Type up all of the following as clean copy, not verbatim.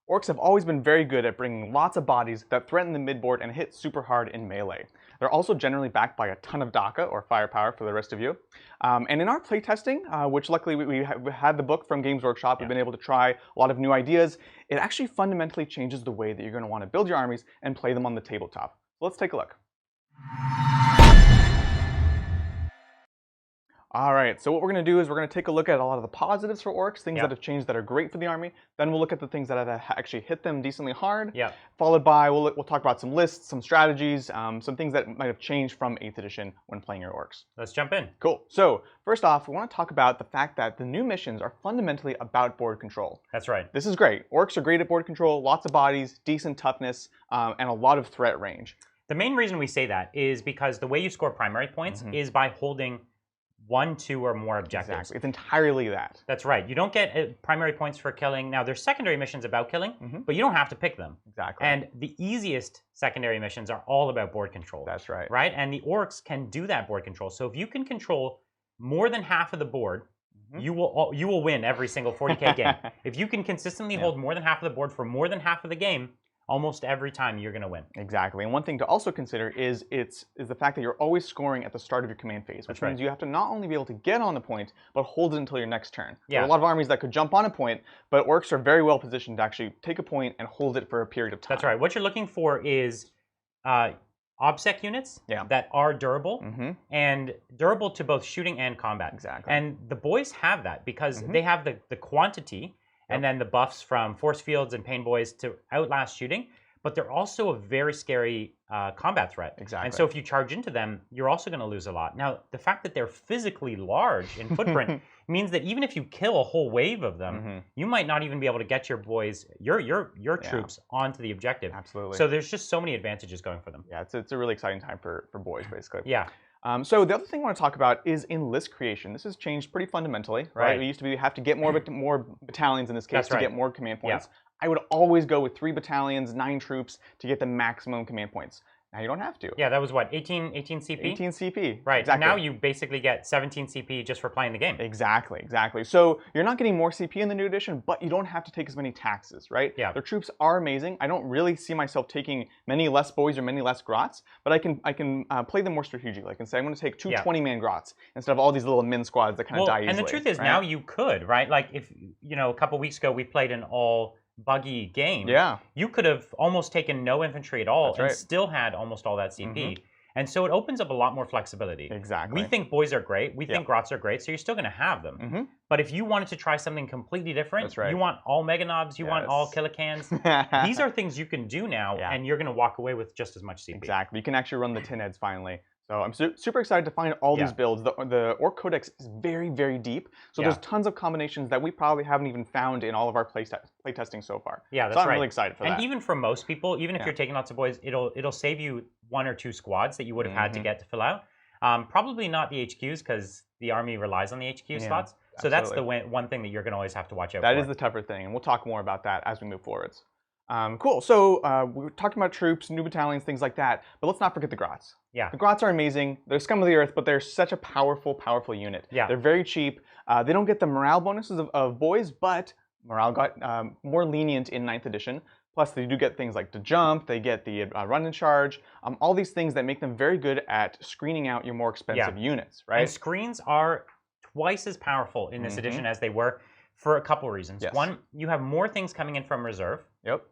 Orks have always been very good at bringing lots of bodies that threaten the midboard and hit super hard in melee. They're also generally backed by a ton of Daka, or firepower for the rest of you. And in our playtesting, which luckily we had the book from Games Workshop, we've been able to try a lot of new ideas. It actually fundamentally changes the way that you're going to want to build your armies and play them on the tabletop. So let's take a look. All right, so what we're going to do is we're going to take a look at a lot of the positives for Orks, things that have changed that are great for the army. Then we'll look at the things that have actually hit them decently hard. Followed by, we'll talk about some lists, some strategies, some things that might have changed from 8th edition when playing your Orks. Let's jump in. Cool. So first off, we want to talk about the fact that the new missions are fundamentally about board control. That's right. This is great. Orks are great at board control, lots of bodies, decent toughness, and a lot of threat range. The main reason we say that is because the way you score primary points is by holding 1, 2, or more objectives. Exactly. It's entirely that. That's right. You don't get primary points for killing. Now, there's secondary missions about killing, but you don't have to pick them. Exactly. And the easiest secondary missions are all about board control. That's right. Right? And the Orks can do that board control. So if you can control more than half of the board, you will win every single 40K game. If you can consistently hold more than half of the board for more than half of the game, almost every time you're going to win. Exactly. And one thing to also consider is the fact that you're always scoring at the start of your command phase, which means you have to not only be able to get on the point, but hold it until your next turn. There are a lot of armies that could jump on a point, but Orks are very well positioned to actually take a point and hold it for a period of time. That's right. What you're looking for is OBSEC units that are durable and durable to both shooting and combat. Exactly. And the boys have that because they have the quantity and then the buffs from force fields and pain boys to outlast shooting, but they're also a very scary combat threat. Exactly. And so if you charge into them, you're also going to lose a lot. Now, the fact that they're physically large in footprint means that even if you kill a whole wave of them, you might not even be able to get your boys, your troops onto the objective. Absolutely. So there's just so many advantages going for them. Yeah, it's a really exciting time for boys, basically. Yeah. So the other thing I want to talk about is in list creation. This has changed pretty fundamentally, right? We used to have to get more battalions in this case to get more command points. I would always go with 3 battalions, 9 troops to get the maximum command points. Now you don't have to. Yeah, that was what, 18 CP? 18 CP. Right, exactly. And now you basically get 17 CP just for playing the game. Exactly, exactly. So you're not getting more CP in the new edition, but you don't have to take as many taxes, right? Yeah. Their troops are amazing. I don't really see myself taking many less boys or many less grots, but I can play them more strategically. I can say I'm going to take 2 20-man grots instead of all these little min squads that kind of die easily. And the truth is now you could, right? Like if, a couple weeks ago we played an all buggy game, you could have almost taken no infantry at all and still had almost all that CP. And so it opens up a lot more flexibility. Exactly. We think boys are great. We think grots are great. So you're still going to have them. But if you wanted to try something completely different, you want all Mega Knobs, you want all Killicans, these are things you can do now, and you're going to walk away with just as much CP. Exactly. You can actually run the tin heads finally. So I'm super excited to find all these builds. The Ork Codex is very, very deep. So there's tons of combinations that we probably haven't even found in all of our playtesting so far. Yeah, that's so I'm really excited for that. And even for most people, even if you're taking lots of boys, it'll save you 1 or 2 squads that you would have had to get to fill out. Probably not the HQs because the army relies on the HQ slots. So that's the one thing that you're going to always have to watch out for. That is the tougher thing, and we'll talk more about that as we move forwards. Cool. So we were talking about troops, new battalions, things like that. But let's not forget the grots. Yeah. The grots are amazing. They're scum of the earth, but they're such a powerful unit. Yeah. They're very cheap. They don't get the morale bonuses of boys, but morale got more lenient in 9th edition. Plus, they do get things like the jump. They get the run and charge. All these things that make them very good at screening out your more expensive units, right? And screens are twice as powerful in this edition as they were for a couple reasons. One, you have more things coming in from reserve,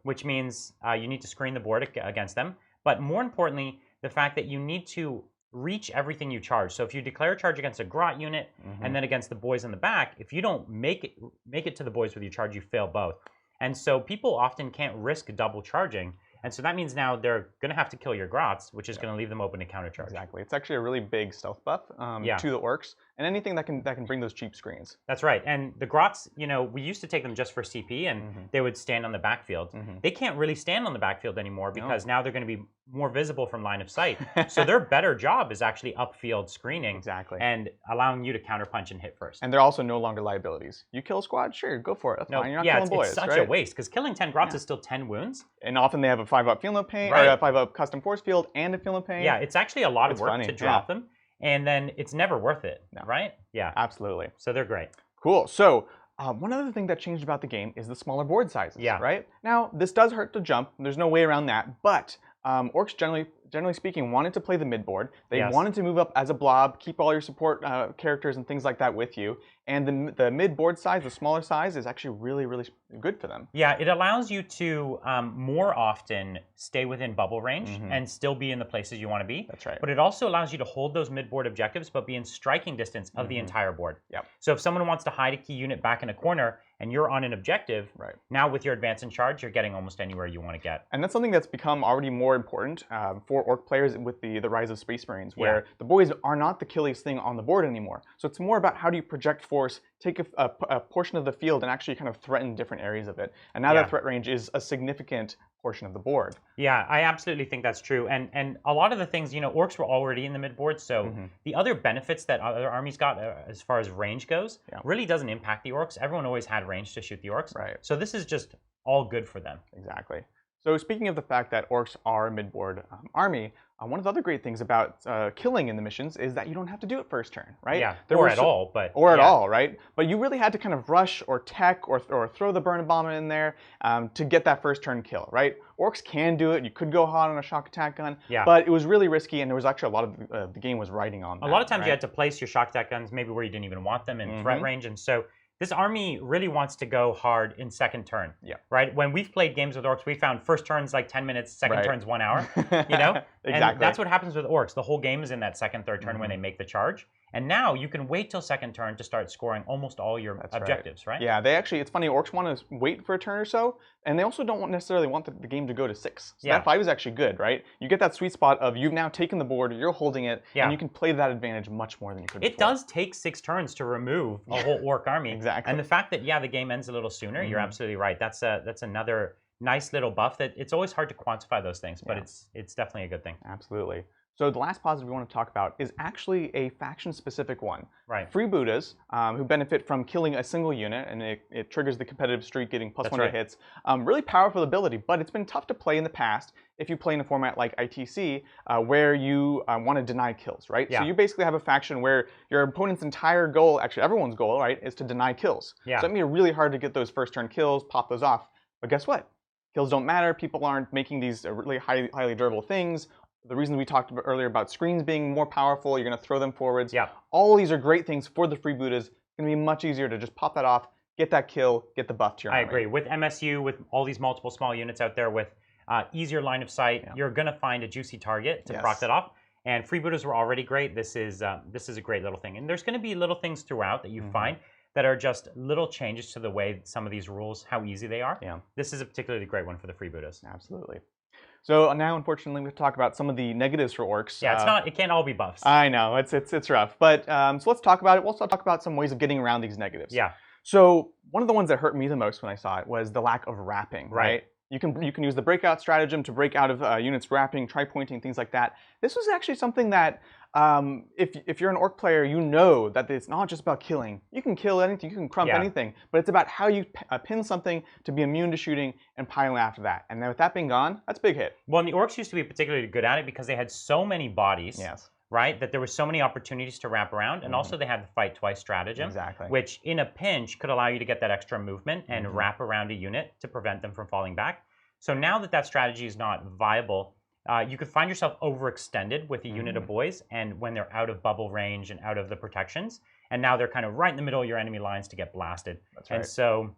which means you need to screen the board against them. But more importantly, the fact that you need to reach everything you charge. So if you declare a charge against a grot unit and then against the boys in the back, if you don't make it to the boys with your charge, you fail both. And so people often can't risk double charging. And so that means now they're going to have to kill your grots, which is going to leave them open to countercharge. Exactly. It's actually a really big stealth buff to the Orks, and anything that can bring those cheap screens. That's right. And the grots, we used to take them just for CP, and they would stand on the backfield. They can't really stand on the backfield anymore because now they're going to be more visible from line of sight. So their better job is actually upfield screening and allowing you to counterpunch and hit first. And they're also no longer liabilities. You kill a squad, sure, go for it. That's fine. You're not killing boys, it's such a waste because killing 10 grots is still 10 wounds. And often they have a 5-up field no pain, or a 5-up custom force field and a field no pain. Yeah, it's actually a lot of work to drop them, and then it's never worth it, right? Yeah. Absolutely. So they're great. Cool. So One other thing that changed about the game is the smaller board sizes, Yeah. right? Now, this does hurt to jump. There's no way around that, but Orks generally speaking wanted to play the mid board. They wanted to move up as a blob, keep all your support characters and things like that with you. And the mid board size, the smaller size, is actually really, really good for them. Yeah, it allows you to more often stay within bubble range and still be in the places you want to be. That's right. But it also allows you to hold those mid board objectives, but be in striking distance of the entire board. Yep. So if someone wants to hide a key unit back in a corner and you're on an objective, now with your advance and charge, you're getting almost anywhere you want to get. And that's something that's become already more important for Ork players with the rise of Space Marines, where the boys are not the killiest thing on the board anymore. So it's more about how do you project force, take a portion of the field, and actually kind of threaten different areas of it. And now that threat range is a significant portion of the board. Yeah, I absolutely think that's true. And a lot of the things, Orks were already in the mid-board, so the other benefits that other armies got as far as range goes really doesn't impact the Orks. Everyone always had range to shoot the Orks. Right. So this is just all good for them. Exactly. So speaking of the fact that Orks are a mid-board army, one of the other great things about killing in the missions is that you don't have to do it first turn, right? Yeah, or at all, right? But you really had to kind of rush or tech or throw the burn bomb in there to get that first turn kill, right? Orks can do it. You could go hot on a shock attack gun, but it was really risky, and there was actually a lot of the game was riding on that. A lot of times you had to place your shock attack guns maybe where you didn't even want them in threat range, and so this army really wants to go hard in second turn, right? When we've played games with Orks, we found first turn's like 10 minutes, second turn's 1 hour, Exactly. And that's what happens with Orks. The whole game is in that second, third turn when they make the charge. And now you can wait till second turn to start scoring almost all your objectives, right? Yeah, it's funny, Orks want to wait for a turn or so, and they also don't necessarily want the game to go to 6. So that 5 is actually good, right? You get that sweet spot of you've now taken the board, you're holding it, and you can play that advantage much more than you could before. It does take 6 turns to remove a whole Ork army. Exactly. And the fact that, the game ends a little sooner, you're absolutely right. That's another nice little buff that it's always hard to quantify those things, but it's definitely a good thing. Absolutely. So the last positive we want to talk about is actually a faction-specific one. Right. Freebootaz, who benefit from killing a single unit, and it triggers the competitive streak, getting +1 to hits. Really powerful ability, but it's been tough to play in the past if you play in a format like ITC, where you want to deny kills, right? Yeah. So you basically have a faction where your opponent's entire goal, actually everyone's goal, right, is to deny kills. Yeah. So it made it really hard to get those first-turn kills, pop those off. But guess what? Kills don't matter. People aren't making these really highly durable things. The reason we talked about earlier about screens being more powerful, you're going to throw them forwards. Yeah. All these are great things for the Freebootaz. It's going to be much easier to just pop that off, get that kill, get the buff to your army. I agree. With MSU, with all these multiple small units out there with easier line of sight, you're going to find a juicy target to proc that off. And Freebootaz were already great. This is a great little thing. And there's going to be little things throughout that you find that are just little changes to the way some of these rules, how easy they are. Yeah. This is a particularly great one for the Freebootaz. Absolutely. So now, unfortunately, we have to talk about some of the negatives for Orks. Yeah, it can't all be buffs. I know, it's rough. But so let's talk about it. We'll also talk about some ways of getting around these negatives. Yeah. So one of the ones that hurt me the most when I saw it was the lack of wrapping, right? You can use the breakout stratagem to break out of units wrapping, tri-pointing, things like that. This was actually something that if you're an Ork player, you know that it's not just about killing. You can kill anything, you can crump anything, but it's about how you pin something to be immune to shooting and pile after that. And then with that being gone, that's a big hit. Well, and the Orks used to be particularly good at it because they had so many bodies. Yes. Right? That there were so many opportunities to wrap around, and also they had the fight twice stratagem, which in a pinch could allow you to get that extra movement and wrap around a unit to prevent them from falling back. So now that that strategy is not viable, you could find yourself overextended with a unit of boys, and when they're out of bubble range and out of the protections, and now they're kind of right in the middle of your enemy lines to get blasted. That's right. And so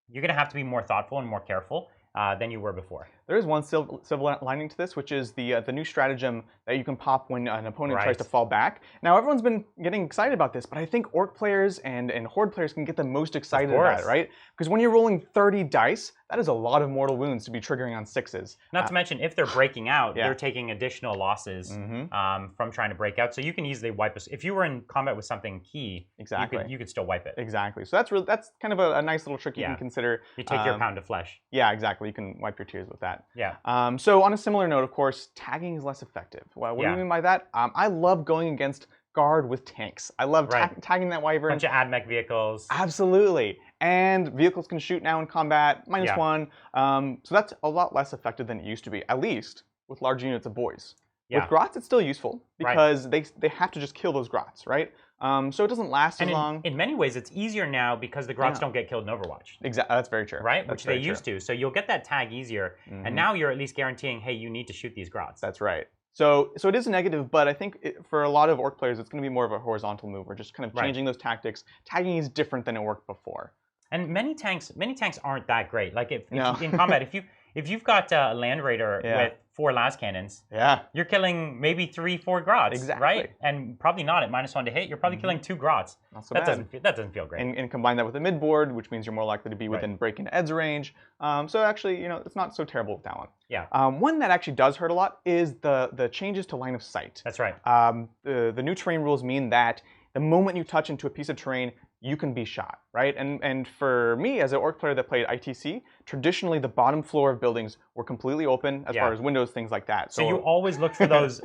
you're going to have to be more thoughtful and more careful than you were before. There is one silver lining to this, which is the new stratagem that you can pop when an opponent tries to fall back. Now, everyone's been getting excited about this, but I think Ork players and Horde players can get the most excited about it, right? Because when you're rolling 30 dice, that is a lot of mortal wounds to be triggering on 6s. Not to mention, if they're breaking out, they're taking additional losses from trying to break out. So you can easily wipe us. If you were in combat with something key, you could still wipe it. Exactly. So that's kind of a nice little trick you can consider. You take your pound of flesh. Yeah, exactly. You can wipe your tears with that. Yeah. So on a similar note, of course, tagging is less effective. Well, what do you mean by that? I love going against guard with tanks. I love tagging that wyvern. Bunch of AdMech vehicles. Absolutely. And vehicles can shoot now in combat, -1. So that's a lot less effective than it used to be, at least with large units of boys. With Grots, it's still useful because they have to just kill those Grots, right? So it doesn't last as long. In many ways, it's easier now because the grots don't get killed in Overwatch. Exactly, that's very true. Right, which they used to. So you'll get that tag easier, and now you're at least guaranteeing, hey, you need to shoot these grots. That's right. So it is a negative, but I think for a lot of Orc players, it's going to be more of a horizontal move. We're just kind of changing those tactics. Tagging is different than it worked before. And many tanks aren't that great. Like if in combat, if you've got a Land Raider with 4 las cannons, you're killing maybe 3-4 grots, right? And probably not at -1 to hit. You're probably killing 2 grots. Not so bad. That doesn't feel great. And combine that with the mid board, which means you're more likely to be within break and edge range. So actually, it's not so terrible with that one. Yeah. One that actually does hurt a lot is the changes to line of sight. That's right. The new terrain rules mean that the moment you touch into a piece of terrain, you can be shot, right? And for me, as an Orc player that played ITC, traditionally the bottom floor of buildings were completely open as far as windows, things like that. So you always looked for those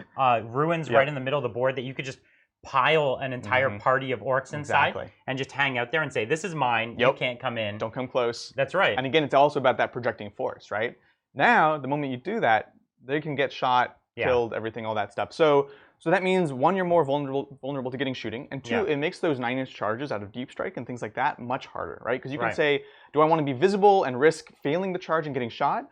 ruins right in the middle of the board that you could just pile an entire party of Orcs inside and just hang out there and say, this is mine, you can't come in. Don't come close. That's right. And again, it's also about that projecting force, right? Now, the moment you do that, they can get shot, killed, everything, all that stuff. So that means, 1, you're more vulnerable to getting shooting, and 2, it makes those 9-inch charges out of deep strike and things like that much harder, right? Because you can say, do I want to be visible and risk failing the charge and getting shot?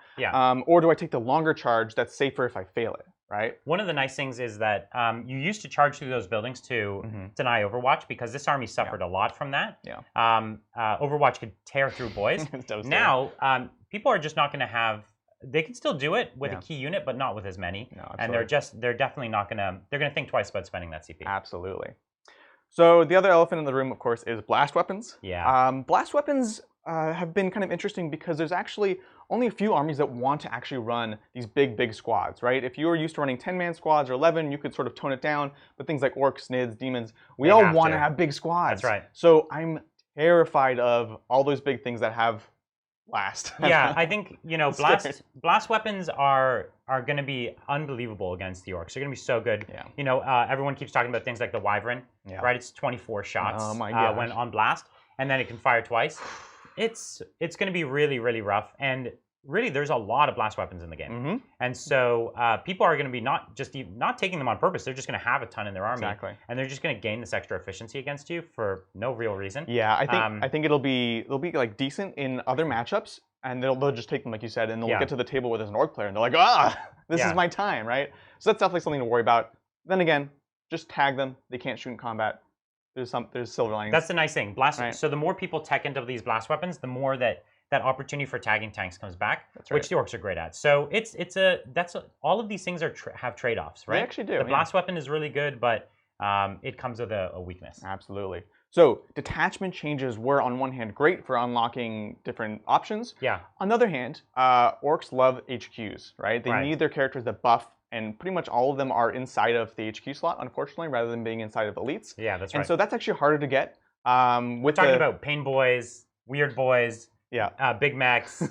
Or do I take the longer charge that's safer if I fail it, right? One of the nice things is that you used to charge through those buildings to deny Overwatch, because this army suffered a lot from that. Overwatch could tear through boys. Now, people are just not going to have... They can still do it with a key unit, but not with as many. No, and they're definitely not gonna. They're gonna think twice about spending that CP. Absolutely. So the other elephant in the room, of course, is blast weapons. Yeah. Blast weapons have been kind of interesting because there's actually only a few armies that want to actually run these big squads, right? If you were used to running 10-man squads or 11, you could sort of tone it down. But things like Orcs, Snids, Demons, we all want to have big squads. That's right. So I'm terrified of all those big things that have blast. Yeah, I think blast weapons are going to be unbelievable against the Orcs. They're going to be so good. Yeah. Everyone keeps talking about things like the Wyvern, right? It's 24 shots when on blast, and then it can fire twice. It's going to be really rough, and really there's a lot of blast weapons in the game, and so people are going to be not taking them on purpose. They're just going to have a ton in their army, and they're just going to gain this extra efficiency against you for no real reason. Yeah, I think they'll be like decent in other matchups, and they'll just take them like you said, and they'll get to the table with an Orc player, and they're like, this is my time, right? So that's definitely something to worry about. Then again, just tag them. They can't shoot in combat. There's silver linings. That's the nice thing. So the more people tech into these blast weapons, the more that opportunity for tagging tanks comes back, which the Orcs are great at. So all of these things have trade-offs, right? They actually do. The blast weapon is really good, but it comes with a weakness. Absolutely. So detachment changes were on one hand great for unlocking different options. Yeah. On the other hand, Orcs love HQs, right? They need their characters that buff, and pretty much all of them are inside of the HQ slot, unfortunately, rather than being inside of elites. Yeah, that's right. And so that's actually harder to get. We're talking about pain boys, weird boys. Yeah. Big Macs,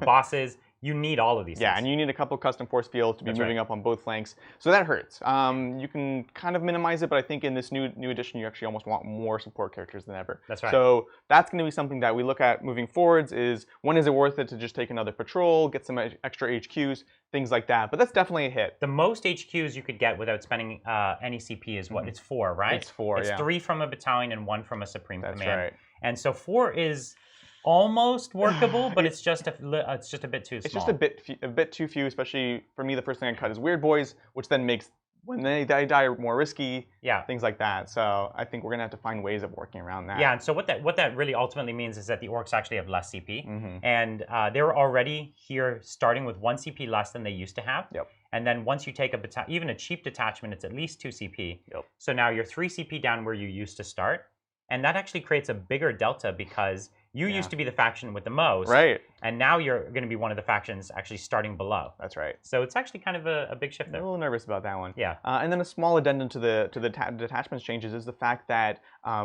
bosses. You need all of these things. Yeah, and you need a couple custom force fields to be moving up on both flanks. So that hurts. You can kind of minimize it, but I think in this new edition, you actually almost want more support characters than ever. That's right. So that's going to be something that we look at moving forwards is, when is it worth it to just take another patrol, get some extra HQs, things like that. But that's definitely a hit. The most HQs you could get without spending any CP is what? It's 4, right? It's 4, It's 3 from a battalion and 1 from a Supreme Command. That's right. And so 4 is almost workable, but it's just a bit too small. It's just a bit too few, especially for me. The first thing I cut is weird boys, which then makes when they die more risky. Yeah. Things like that. So I think we're gonna have to find ways of working around that. Yeah, and so what that really ultimately means is that the Orcs actually have less CP, and they're already here starting with 1 CP less than they used to have. Yep. And then once you take even a cheap detachment, it's at least 2 CP. Yep. So now you're 3 CP down where you used to start, and that actually creates a bigger delta because you used to be the faction with the most, right? And now you're going to be one of the factions actually starting below. That's right. So it's actually kind of a big shift there. I'm a little nervous about that one. Yeah. And then a small addendum to the detachments changes is the fact that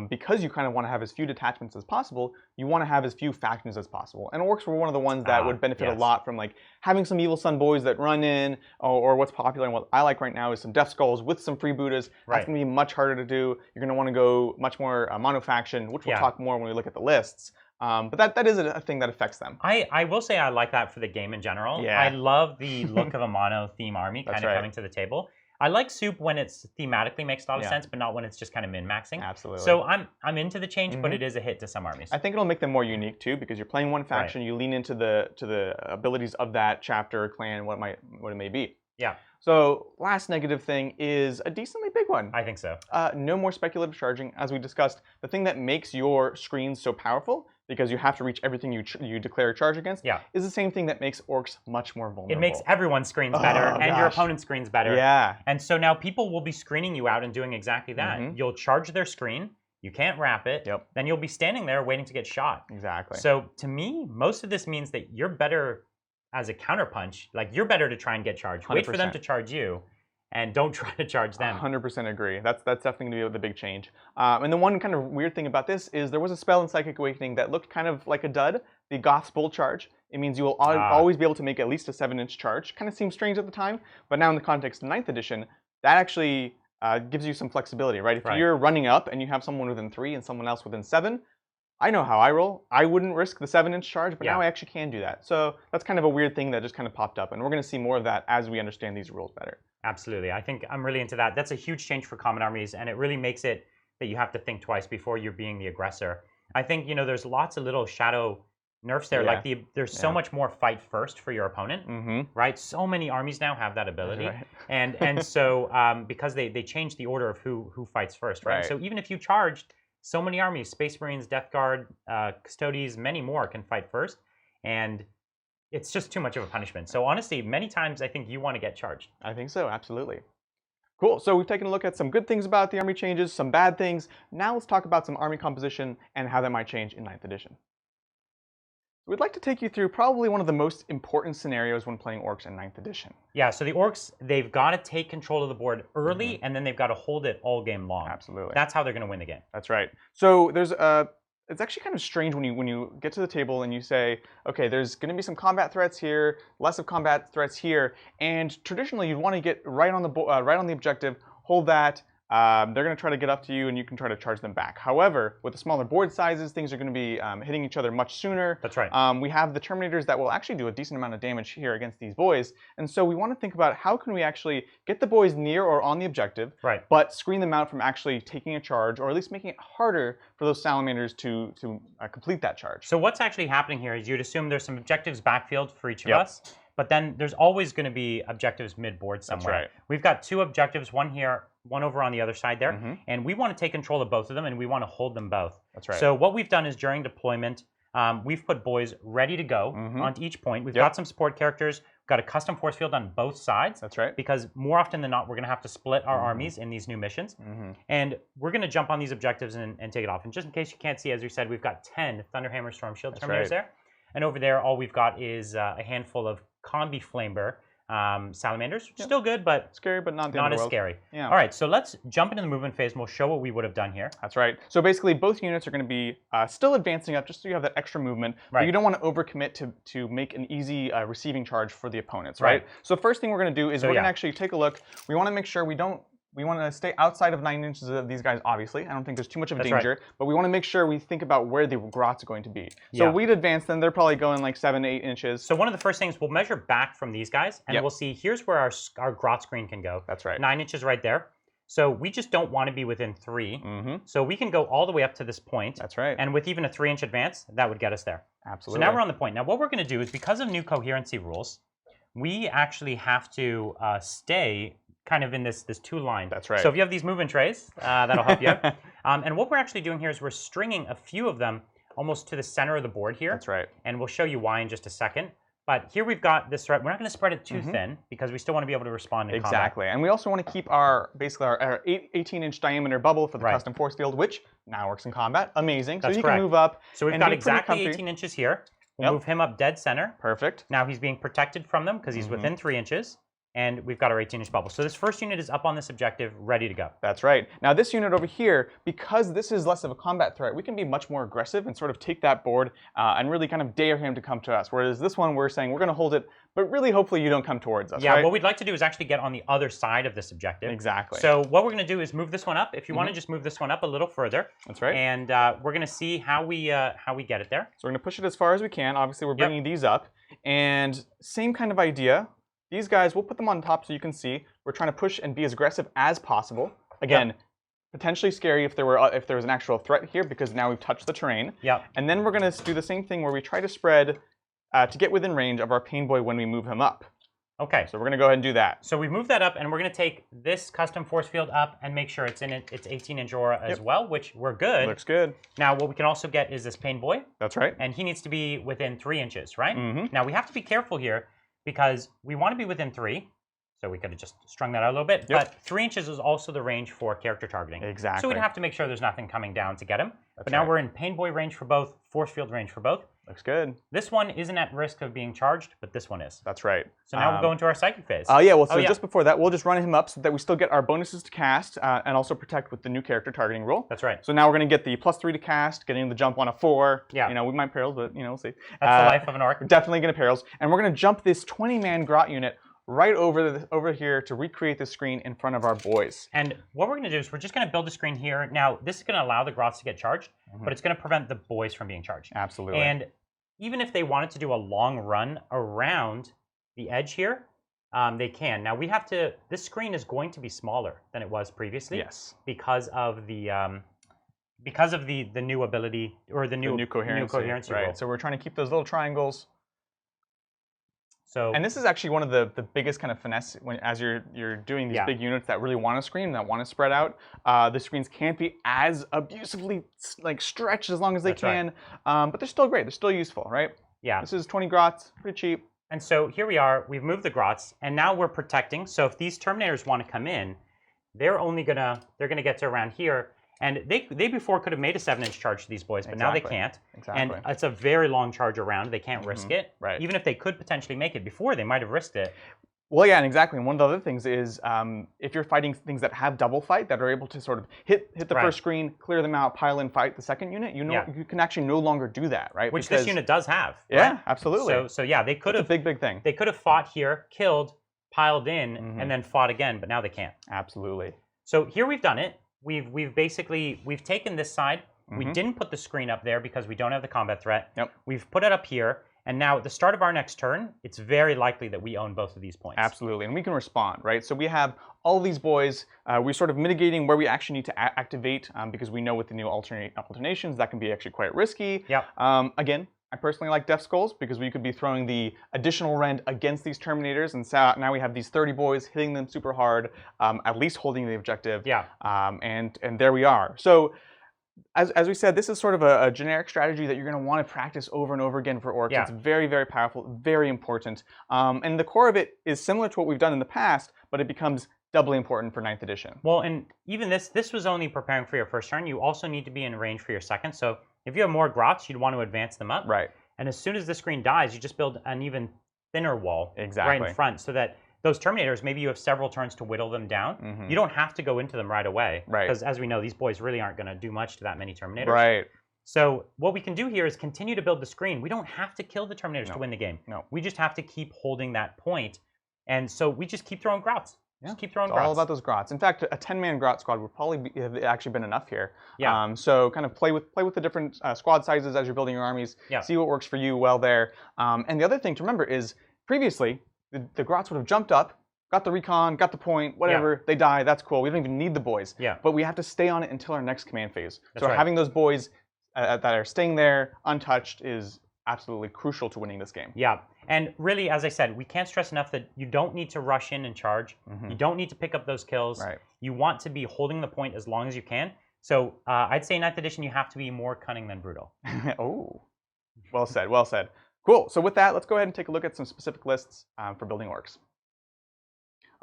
because you kind of want to have as few detachments as possible, you want to have as few factions as possible. And Orcs were one of the ones that would benefit a lot from like having some Evil Sun boys that run in, or what's popular and what I like right now is some Deathskulls with some Freebootaz. That's going to be much harder to do. You're going to want to go much more mono faction, which we'll talk more when we look at the lists. But that is a thing that affects them. I will say I like that for the game in general. Yeah. I love the look of a mono theme army kind of coming to the table. I like soup when it's thematically makes a lot of sense, but not when it's just kind of min-maxing. Absolutely. So I'm into the change, but it is a hit to some armies. I think it'll make them more unique too, because you're playing one faction, you lean into the abilities of that chapter, clan, what it may be. Yeah. So last negative thing is a decently big one. I think so. No more speculative charging. As we discussed, the thing that makes your screens so powerful, because you have to reach everything you declare a charge against, is the same thing that makes orcs much more vulnerable. It makes everyone's screens better and your opponent's screens better. Yeah. And so now people will be screening you out and doing exactly that. You'll charge their screen. You can't wrap it. Then you'll be standing there waiting to get shot. Exactly. So to me, most of this means that you're better as a counterpunch. Like, you're better to try and get charged. 100%. Wait for them to charge you, and don't try to charge them. 100% agree. That's definitely going to be the big change. And the one kind of weird thing about this is there was a spell in Psychic Awakening that looked kind of like a dud, the Goth's Bolt Charge. It means you will always be able to make at least a 7-inch charge. Kind of seemed strange at the time, but now in the context of 9th edition, that actually gives you some flexibility, right? If you're running up and you have someone within 3 and someone else within 7, I know how I roll. I wouldn't risk the 7-inch charge, but now I actually can do that. So that's kind of a weird thing that just kind of popped up, and we're going to see more of that as we understand these rules better. Absolutely. I think I'm really into that. That's a huge change for common armies, and it really makes it that you have to think twice before you're being the aggressor. I think, you know, there's lots of little shadow nerfs there. Like there's so much more fight first for your opponent, right? So many armies now have that ability, and so because they changed the order of who fights first, right? So even if you charged, so many armies, Space Marines, Death Guard, Custodes, many more can fight first, and it's just too much of a punishment. So honestly, many times I think you want to get charged. I think so, absolutely. Cool, so we've taken a look at some good things about the army changes, some bad things. Now let's talk about some army composition and how that might change in 9th edition. We'd like to take you through probably one of the most important scenarios when playing Orks in 9th edition. Yeah, so the Orks, they've got to take control of the board early, and then they've got to hold it all game long. Absolutely. That's how they're going to win the game. That's right. So there's it's actually kind of strange when you get to the table and you say, okay, there's going to be some combat threats here, less of combat threats here, and traditionally you'd want to get right on the objective, hold that. They're going to try to get up to you, and you can try to charge them back. However, with the smaller board sizes, things are going to be hitting each other much sooner. That's right. We have the Terminators that will actually do a decent amount of damage here against these boys, and so we want to think about how can we actually get the boys near or on the objective, but screen them out from actually taking a charge, or at least making it harder for those Salamanders to complete that charge. So what's actually happening here is you'd assume there's some objectives backfield for each of us. But then there's always going to be objectives mid-board somewhere. That's right. We've got 2 objectives, one here, one over on the other side there. And we want to take control of both of them, and we want to hold them both. That's right. So what we've done is during deployment, we've put boys ready to go onto each point. We've got some support characters. We've got a custom force field on both sides. That's right. Because more often than not, we're going to have to split our armies in these new missions. And we're going to jump on these objectives and take it off. And just in case you can't see, as we said, we've got 10 Thunderhammer Storm Shield Terminators there. And over there, all we've got is a handful of Combi Flamebear Salamanders. Still good, but scary, but not as scary. All right, so let's jump into the movement phase, and we'll show what we would have done here. That's right. So basically, both units are going to be still advancing up, just so you have that extra movement. But you don't want to overcommit to make an easy receiving charge for the opponents, right? So first thing we're going to do is we're going to actually take a look. We want to make sure we want to stay outside of 9 inches of these guys, obviously. I don't think there's too much of a danger, but we want to make sure we think about where the grots are going to be. So we'd advance them. They're probably going like 7 to 8 inches. So one of the first things, we'll measure back from these guys, and we'll see here's where our grot screen can go. That's right. 9 inches right there. So we just don't want to be within 3. So we can go all the way up to this point. That's right. And with even a 3-inch advance, that would get us there. Absolutely. So now we're on the point. Now what we're going to do is, because of new coherency rules, we actually have to stay kind of in this 2-line. That's right. So if you have these movement trays, that'll help you. And what we're actually doing here is we're stringing a few of them almost to the center of the board here. That's right. And we'll show you why in just a second. But here we've got this thread. We're not going to spread it too thin, because we still want to be able to respond in combat. And we also want to keep basically our 18-inch diameter bubble for the custom force field, which now works in combat. Amazing. That's so you can move up. So we've got exactly 18 inches here. We'll move him up dead center. Perfect. Now he's being protected from them because he's within 3 inches. And we've got our 18-inch bubble. So this first unit is up on this objective, ready to go. That's right. Now this unit over here, because this is less of a combat threat, we can be much more aggressive and sort of take that board and really kind of dare him to come to us. Whereas this one, we're saying we're going to hold it, but really hopefully you don't come towards us. Yeah, what we'd like to do is actually get on the other side of this objective. Exactly. So what we're going to do is move this one up. If you want to just move this one up a little further. That's right. And we're going to see how we get it there. So we're going to push it as far as we can. Obviously, we're bringing these up. And same kind of idea. These guys, we'll put them on top so you can see. We're trying to push and be as aggressive as possible. Again, potentially scary if there was an actual threat here because now we've touched the terrain. Yep. And then we're going to do the same thing where we try to spread to get within range of our pain boy when we move him up. Okay. So we're going to go ahead and do that. So we move that up, and we're going to take this custom force field up and make sure it's in its 18-inch aura as well, which we're good. Looks good. Now, what we can also get is this pain boy. That's right. And he needs to be within 3 inches, right? Mm-hmm. Now, we have to be careful here because we want to be within 3. So we could have just strung that out a little bit. Yep. But 3 inches is also the range for character targeting. Exactly. So we'd have to make sure there's nothing coming down to get him. That's but now we're in pain boy range for both, force field range for both. Looks good. This one isn't at risk of being charged, but this one is. That's right. So now we'll go into our psychic phase. Just before that, we'll just run him up so that we still get our bonuses to cast and also protect with the new character targeting rule. That's right. So now we're going to get the +3 to cast, getting the jump on a 4. Yeah. You know, we might perils, but you know, we'll see. That's the life of an orc. We're definitely going to perils. And we're going to jump this 20-man grot unit right over here to recreate the screen in front of our boys. And what we're going to do is we're just going to build a screen here. Now, this is going to allow the grots to get charged, but it's going to prevent the boys from being charged. Absolutely. And even if they wanted to do a long run around the edge here, they can. Now, we have to, this screen is going to be smaller than it was previously. Yes. Because of the new ability, or the new coherency right. rule. So we're trying to keep those little triangles. So, and this is actually one of the biggest kind of finesse as you're doing these big units that really want to screen, that want to spread out. The screens can't be as abusively stretched as long as they can, but they're still great. They're still useful, right? Yeah. This is 20 grots, pretty cheap. And so here we are. We've moved the grots, and now we're protecting. So if these Terminators want to come in, they're gonna get to around here. And they before could have made a 7-inch charge to these boys, but now they can't. Exactly. And it's a very long charge around. They can't risk it. Right. Even if they could potentially make it before, they might have risked it. Well, yeah, and exactly. And one of the other things is if you're fighting things that have double fight, that are able to sort of hit the first screen, clear them out, pile in, fight the second unit, you can actually no longer do that, right? Which this unit does have. Yeah, absolutely. So yeah, they could have. It's a big thing. They could have fought here, killed, piled in, and then fought again, but now they can't. Absolutely. So here we've done it. We've taken this side. We didn't put the screen up there because we don't have the combat threat. Yep. We've put it up here, and now at the start of our next turn, it's very likely that we own both of these points. Absolutely, and we can respond, right? So we have all these boys. We're sort of mitigating where we actually need to activate because we know with the new alternations that can be actually quite risky. Yep. Again, I personally like Deathskulls because we could be throwing the additional rend against these Terminators, and so now we have these 30 boys hitting them super hard, at least holding the objective. Yeah. And there we are. So as we said, this is sort of a generic strategy that you're going to want to practice over and over again for Orks. Yeah. It's very, very powerful, very important. And the core of it is similar to what we've done in the past, but it becomes doubly important for 9th edition. Well, and even this was only preparing for your first turn. You also need to be in range for your second. So if you have more grots, you'd want to advance them up. Right. And as soon as the screen dies, you just build an even thinner wall right in front so that those Terminators, maybe you have several turns to whittle them down. You don't have to go into them right away. Right. Because as we know, these boys really aren't going to do much to that many Terminators. Right. So what we can do here is continue to build the screen. We don't have to kill the Terminators to win the game. No. We just have to keep holding that point. And so we just keep throwing grots. Just keep throwing grots. All about those grots. In fact, a 10-man grot squad would probably have actually been enough here. Yeah. So kind of play with the different squad sizes as you're building your armies. Yeah. See what works for you well there. And the other thing to remember is previously the grots would have jumped up, got the recon, got the point, whatever. They die. That's cool. We don't even need the boys. Yeah. But we have to stay on it until our next command phase. That's so right. having those boys that are staying there untouched is absolutely crucial to winning this game. Yeah. And really, as I said, we can't stress enough that you don't need to rush in and charge. You don't need to pick up those kills. Right. You want to be holding the point as long as you can. So I'd say 9th edition, you have to be more cunning than brutal. Oh, well said, well said. Cool. So with that, let's go ahead and take a look at some specific lists for building Orks.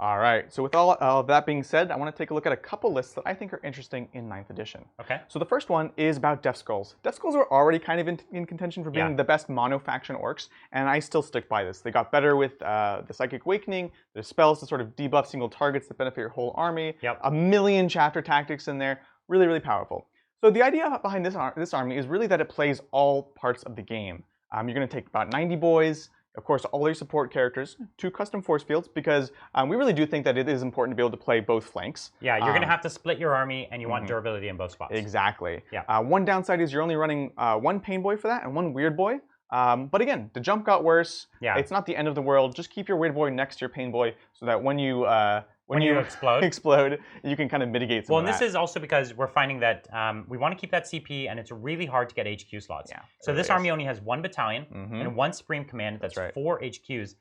All right, so with all of that being said, I want to take a look at a couple lists that I think are interesting in 9th edition. Okay. So the first one is about Deathskulls. Deathskulls are already kind of in contention for being the best mono-faction Orks, and I still stick by this. They got better with the Psychic Awakening, there's spells to sort of debuff single targets that benefit your whole army, a million chapter tactics in there, really, really powerful. So the idea behind this army is really that it plays all parts of the game. You're going to take about 90 boys, of course, all your support characters, 2 custom force fields, because we really do think that it is important to be able to play both flanks. Yeah, you're going to have to split your army, and you want durability in both spots. Exactly. Yeah. One downside is you're only running 1 pain boy for that and 1 weird boy. But again, the jump got worse. Yeah. It's not the end of the world. Just keep your weird boy next to your pain boy so that when you explode, you can kind of mitigate some of that. Well, this is also because we're finding that we want to keep that CP, and it's really hard to get HQ slots. Yeah, so this army only has 1 battalion and 1 Supreme Command. That's 4 HQs.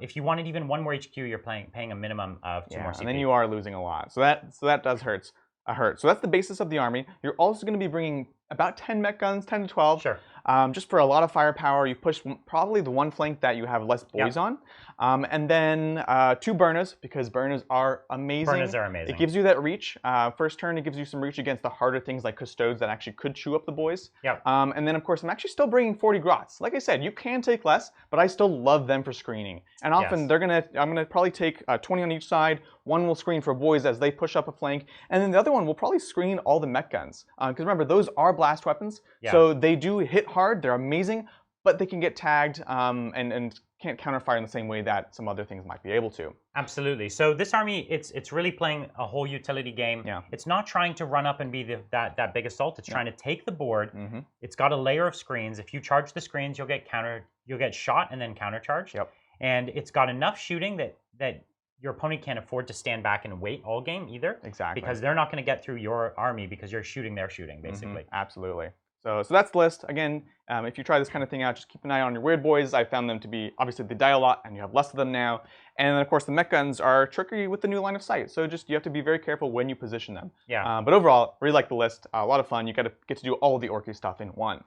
If you wanted even 1 more HQ, you're paying a minimum of 2 more CP. And then you are losing a lot. So that does hurt. So that's the basis of the army. You're also going to be bringing about 10 mech guns, 10 to 12. Sure. Just for a lot of firepower. You push probably the one flank that you have less boys on. And then 2 burners, because burners are amazing. Burners are amazing. It gives you that reach. First turn, it gives you some reach against the harder things like custodes that actually could chew up the boys. Yep. And then, of course, I'm actually still bringing 40 grots. Like I said, you can take less, but I still love them for screening. And often I'm gonna probably take 20 on each side. 1 will screen for boys as they push up a flank, and then the other one will probably screen all the mech guns. Because remember, those are blast weapons, so they do hit hard. They're amazing, but they can get tagged and can't counterfire in the same way that some other things might be able to. Absolutely. So this army, it's really playing a whole utility game. Yeah. It's not trying to run up and be that big assault. It's trying to take the board. It's got a layer of screens. If you charge the screens, you'll get shot and then countercharged. Yep. And it's got enough shooting that your opponent can't afford to stand back and wait all game either. Exactly. Because they're not going to get through your army because you're shooting their shooting, basically. Absolutely. So that's the list. Again, if you try this kind of thing out, just keep an eye on your weird boys. I found them to be, obviously they die a lot and you have less of them now. And then of course the mech guns are tricky with the new line of sight. So you have to be very careful when you position them. Yeah. But overall, really like the list. A lot of fun. You get to do all of the Orky stuff in one.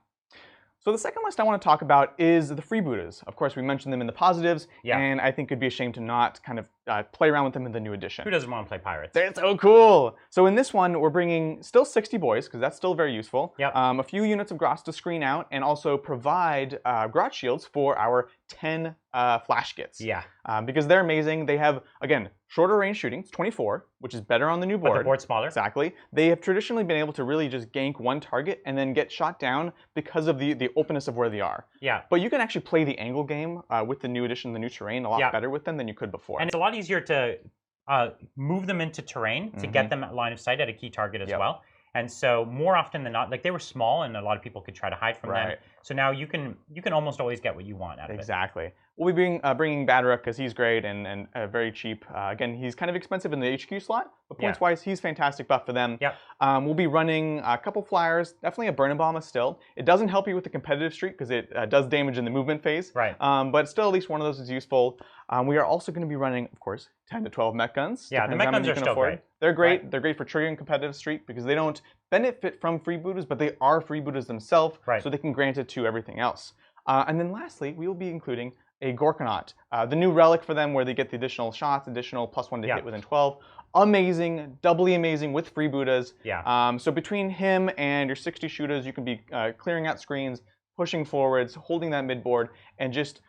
So the second list I want to talk about is the Freebootaz. Of course, we mentioned them in the positives, and I think it'd be a shame to not kind of play around with them in the new edition. Who doesn't want to play pirates? They're so cool! So in this one, we're bringing still 60 boys, because that's still very useful. Yep. A few units of grots to screen out, and also provide grot shields for our 10 flash gits. Yeah. Because they're amazing. They have, again, shorter range shooting. It's 24, which is better on the new board. But the board's smaller. Exactly. They have traditionally been able to really just gank one target and then get shot down because of the openness of where they are. Yeah. But you can actually play the angle game with the new edition, the new terrain, a lot better with them than you could before. And it's a lot easier to move them into terrain to get them at line of sight at a key target as well. And so more often than not, like they were small and a lot of people could try to hide from them. So now you can almost always get what you want out of it. Exactly. We'll be bringing Badrook because he's great and very cheap. Again, he's kind of expensive in the HQ slot, but points-wise, he's fantastic buff for them. Yep. We'll be running a couple flyers, definitely a Burn Bomb still. It doesn't help you with the competitive streak because it does damage in the movement phase. Right. But still, at least one of those is useful. We are also going to be running, of course, 10 to 12 mech guns. Yeah, the mech guns are still great. They're great. Right. They're great for triggering competitive streak because they don't benefit from Freebootaz, but they are Freebootaz themselves, so they can grant it to everything else. And then lastly, we will be including a Gorkanaut, the new relic for them where they get the additional shots, additional +1 to hit within 12. Amazing, doubly amazing with Freebootaz. Yeah. So between him and your 60 shooters, you can be clearing out screens, pushing forwards, holding that midboard, and just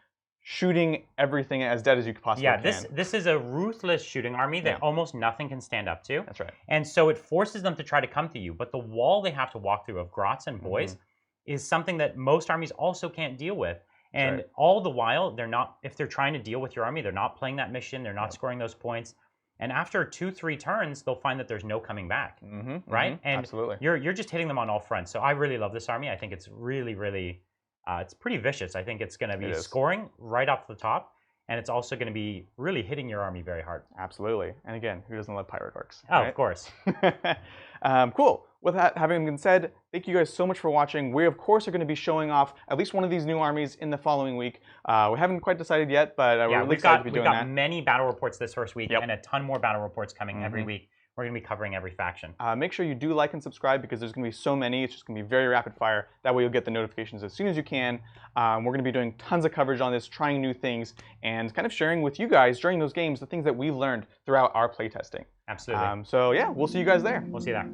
shooting everything as dead as you possibly can. Yeah, this is a ruthless shooting army that almost nothing can stand up to. That's right. And so it forces them to try to come to you. But the wall they have to walk through of grots and boys is something that most armies also can't deal with. And all the while, if they're trying to deal with your army, they're not playing that mission, they're not scoring those points. And after 2-3 turns, they'll find that there's no coming back, right? And absolutely. You're just hitting them on all fronts. So I really love this army. I think it's really, really, it's pretty vicious. I think it's going to be scoring right off the top. And it's also going to be really hitting your army very hard. Absolutely. And again, who doesn't love pirate orcs? Oh, right? Of course. Cool. With that having been said, thank you guys so much for watching. We, of course, are going to be showing off at least one of these new armies in the following week. We haven't quite decided yet, but we're really excited to be doing that. We've got many battle reports this first week and a ton more battle reports coming every week. We're going to be covering every faction. Make sure you do like and subscribe because there's going to be so many. It's just going to be very rapid fire. That way you'll get the notifications as soon as you can. We're going to be doing tons of coverage on this, trying new things, and kind of sharing with you guys during those games the things that we've learned throughout our playtesting. Absolutely. So yeah, we'll see you guys there. We'll see you there.